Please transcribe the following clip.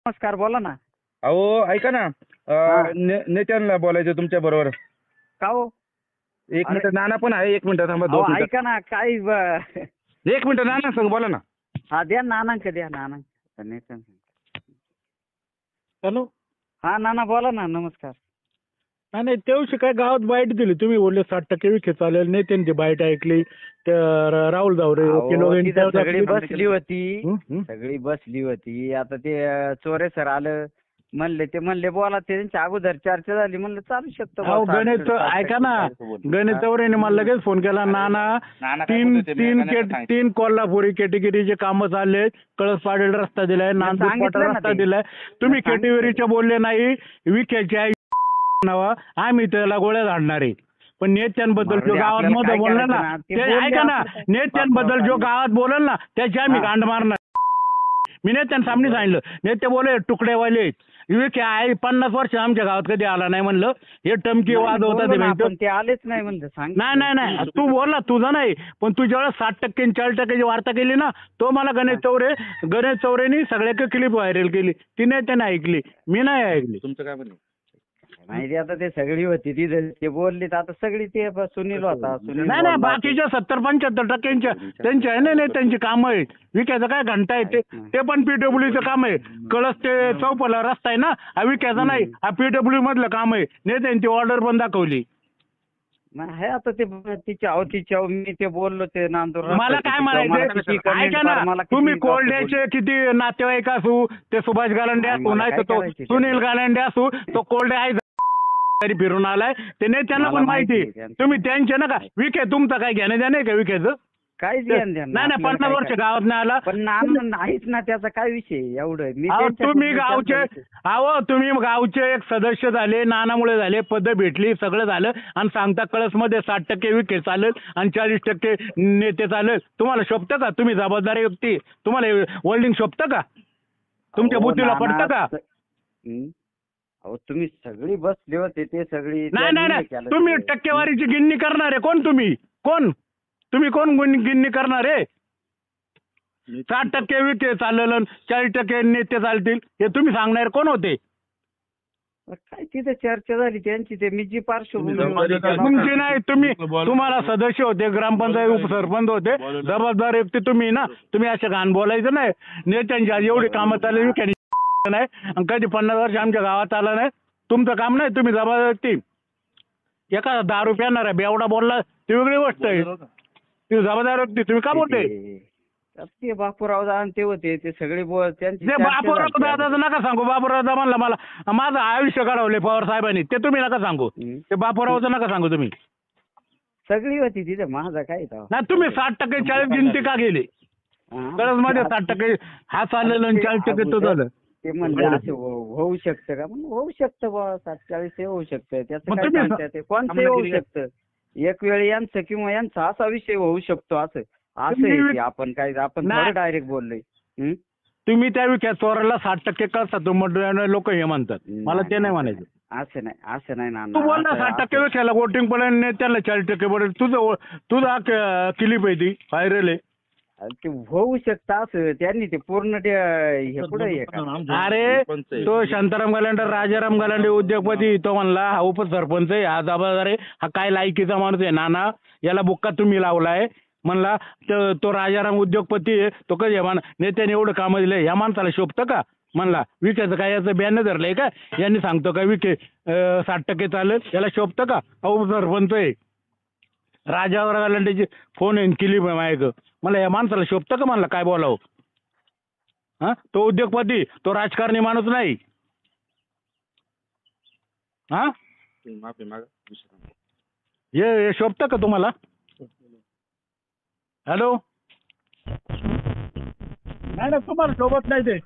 नमस्कार, बोला ना. अहो ऐका ना, हा. नेत्यांना बोलायचं तुमच्या बरोबर. का हो? एक अरे. मिनिट, नाना पण आहे. एक मिनिट थांबा, अहो 2 मिनिट. ऐका ना, काय एक मिनिट, नाना सांग, बोला ना. हा, द्या नानांक, द्या नानांक. हॅलो. हा नाना, बोला ना. नमस्कार. नाही नाही, त्या दिवशी काय गावात बाईट दिली तुम्ही, बोलले 60% विखे चालेल. नेत्यांची बाईट ऐकली. त्या राहुल जावरे वकील अहो, वगैरे तिथं त्यांच्यावर सगळी दाखली. बसली होती. हं, हं. सगळी बसली होती. आता ते चोरे सर आलं म्हणले बोला. त्यांच्या अगोदर चर्चा झाली. म्हणलं चालू शकतं अहो बुवा, गणेश, 60% ऐका ना, गणेश हा. चौरेने मला लगेच फोन केला. नाना, नाना काय बोलत होते, मी तीन गणेशला सांगितलं. तीन कोल्हापुरी कॅटेगरीचे कामं चालले. कळस पाडेल रस्ता दिलाय, नांदूर सांगितलं पाटा ना रस्ता ते. दिलाय. तुम्ही सांगितलं. कॅटेगरीचे बोलले नाही. विखेचे आई नावा, आम्ही त्याला गोळ्या झाडणार आहे. पण नेत्यांबद्दल जो मारुती, गावात आपल्याला मध्ये काय बोलला करायचं ना, ना, ते ते बोलले ऐका ना, आपलं काय. नेत्यांबद्दल जो गावात बोलल ना, त्याची आम्ही हा. गांड मारणार. मी नेत्यांसामने सांगितलं. नेते बोले तुकडेवाले विखे आहे, 50 वर्ष आमच्या गावात कधी आला नाही म्हणलं. हे टमकी वाद होता बोललो ते ना माहिती. आपण, ते आलेच नाही म्हणलं. नाही नाही नाही, तू बोलला तुझं नाही, पण तू ज्यावेळेस 60% आणि 40%ची वार्ता केली ना, तो मला गणेश चौरेनी सगळ्या क्लिप व्हायरल केली. तिने त्याने ऐकली, मी नाही ऐकली. तुमचं काय म्हणणं? माहिती आता ते सगळी होती तिथे, ते बोलले आता सगळी ते सुनील होता. सुनील नाही नाही, बोलला. बाकीच्या 70-75% त्यांच्या आहे ना, त्यांची कामं आहेत. विक्याचं काय घंटा आहे ते पण पीडब्ल्यूचं काम आहे. कळस ते चौपला रस्ता आहे ना, हा विक्याचा नाही, हा पीडब्ल्यू मधलं काम आहे. नेत्यांची ऑर्डर पण दाखवली. मग आहे आता ते तिच्या मी ते बोललो ते नांदूर मला काय म्हणायचं, ऐका ना, तुम्ही कोल्ड्याचे किती नातेवाईक असू, ते सुभाष गालांडे असू, नाही तर तो सुनील गालांडे असू, तो कोल्डे आहे तरी फिरून आलाय. ते नेत्यांना पण माहिती. तुम्ही त्यांचे नका. विखे तुमचं काय घेणं द्या नाही का विखेचं? काहीच घेणं देणं नाही नाही, 50 वर्ष गावात नाही आला. पण नाम नाहीच ना, त्याचा काय विषय एवढं. मी तुम्ही गावचे एक सदस्य झाले, नानामुळे झाले, पद भेटली, सगळं झालं, आणि सांगता कळसमध्ये 60% विखे चालेल आणि 40% नेते चालेल. तुम्हाला शोभतं का? तुम्ही जबाबदारी व्यक्ती, तुम्हाला होल्डिंग शोभतं का? तुमच्या बुद्धीला पडतं का? अहो तुम्ही सगळी बसले होते, ते सगळी. नाही नाही नाही, तुम्ही टक्केवारीची गिन्नी करणार आहे कोण? तुम्ही कोण गिन्नी करणार आहे? 60% विखे चालेल, 40% नेते चालतील, हे तुम्ही सांगणार कोण होते? काय तिथे चर्चा झाली त्यांची, ते मी जी पार्श्वभूमी तुमची नाही. तुम्हाला सदस्य होते, ग्रामपंचायत उपसरपंच होते, जबाबदार व्यक्ती तुम्ही ना. तुम्ही असे घाण बोलायचं नाही. नेत्यांची आज एवढी कामं चालली, विखे नाही, आणि कधी 50 वर्ष आमच्या गावात आला नाही. तुमचं काम नाही, तुम्ही जबाबदार व्यक्ती. एका दारू प्यानार बेवडा बोलला ती वेगळी गोष्ट आहे. तुम्ही जबाबदार व्यक्ती, तुम्ही का बोलते? ते बापूराव दादा ते होते, ते सगळे त्यांची बापूराव दादाचं नका सांगू. बापूराव दादा म्हणला मला माझं आयुष्य घडवले पवार साहेबांनी, ते तुम्ही नका सांगू. ते बापूरावचं नका सांगू तुम्ही. सगळी होती तिथे, माझा काय नाही, तुम्ही 60% 40 गिनती का गेली? कळस मध्ये 60% हा चाललेलं आणि 40% तो झालं. ते म्हणले असं होऊ शकतं का? म्हणून होऊ शकतं बा, 60-40 हे होऊ शकतं. त्याचं काय सांगता ते कोणतं होऊ शकतं. एक वेळ यांचं किंवा यांचा असा विषय होऊ शकतो. असं आहे. आपण थोडं डायरेक्ट बोललोय. तुम्ही त्या विख्यात चोराला 60% कळसा लोक हे म्हणतात. मला ते नाही म्हणायचं. असं नाही ना. तू बोल ना, 60% विख्याला वोटिंग पडेल, त्याला 40% पडेल. तुझा क्लिप आहे ती व्हायरल आहे. ते होऊ शकतं असं. त्यांनी ते पूर्ण ते हे पुढे. अरे तो शांताराम गलांडे, राजाराम गलांडे उद्योगपती, तो म्हणला हा उपसरपंच आहे, हा जबाबदार आहे, हा काय लायकीचा माणूस आहे. नाना याला बुक्का तुम्ही लावलाय म्हणला. तो राजाराम उद्योगपती आहे, तो कधी नेत्याने एवढं कामं दिलं, या माणसाला शोभतं का? म्हणला विखेचं काय याचं बॅन धरलंय का? यांनी सांगतो का विखे 60% चालेल, याला शोभतं का? उपसरपंच आहे. राजावर गलांडेची फोन आहे, केली माझ्याकडं. मला या माणसाला शोभतं का? म्हणला काय बोलावं? हा, तो उद्योगपती, तो राजकारणी माणूस नाही. हा, हे शोभतं का तुम्हाला? हॅलो, नाही तुम्हाला शोभत नाही ते.